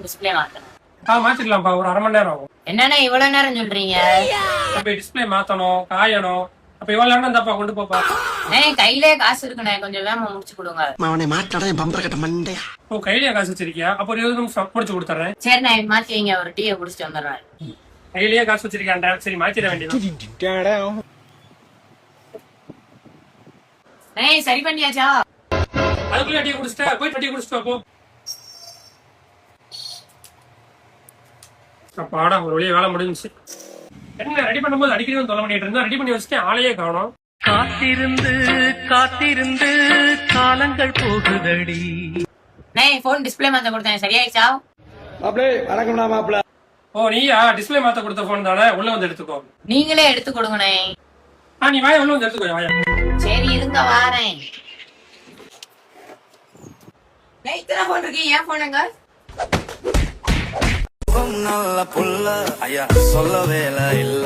Display மாத்தணும். மாத்திடலாம்ப்பா, ஒரு அரை மணி நேரம் ஆகும். என்னன்னா இவ்வளவு நேரம் சொல்றீங்க? அப்ப டிஸ்பிளே மாத்தணும், காயணும். அப்ப இவ்வளவு நேரம் தான்ப்பா கொண்டு போப்பா. கையிலே காசு இருக்குண்ணே, கொஞ்சம் வேகமா முடிச்சு கொடுங்க. அவனை மாட்டாடா என் பம்பர கட்ட மண்டையா. ஓ, கையிலேயே காசு வச்சிருக்கியா? அப்ப ஒரு 20 நிமிஷம் முடிச்சு கொடுத்துறேன். சரி நான் மாத்தி வைங்க, ஒரு டீயை குடிச்சிட்டு வந்துடுறேன். கையிலேயே காசு வச்சிருக்கான்டா, சரி மாத்திட வேண்டியது. சரி பண்ணியாச்சா? அதுக்குள்ள டீ குடிச்சிட்டா, போய் டீ குடிச்சிட்டு போ. அப்பாடா, ஒரு வழியா வேலை முடிஞ்சிச்சு. என்ன ரெடி பண்ணும்போது அடிக்கடி வந்து தொலை பண்ணிட்டு இருந்தா, ரெடி பண்ணி வச்சுட்டு ஆளையே காணோம். காத்திருந்து காத்திருந்து காலங்கள் போகுதடி. போன் டிஸ்பிளே மாத்த கொடுத்தேன், சரியாயிடுச்சா? ஓ, நீயா டிஸ்பிளே மாத்த கொடுத்த போன் தானே? உள்ள வந்து எடுத்துக்கோ. நீங்களே எடுத்து கொடுங்கண்ணே. நீ வாய, உள்ள வந்து எடுத்துக்கோ வாயா. சரி இருங்க வாரேன். இத்தனை போன் இருக்கு, ஏன் போனுங்க? நல்ல புள்ள ஐயா சொல்ல வேலை இல்ல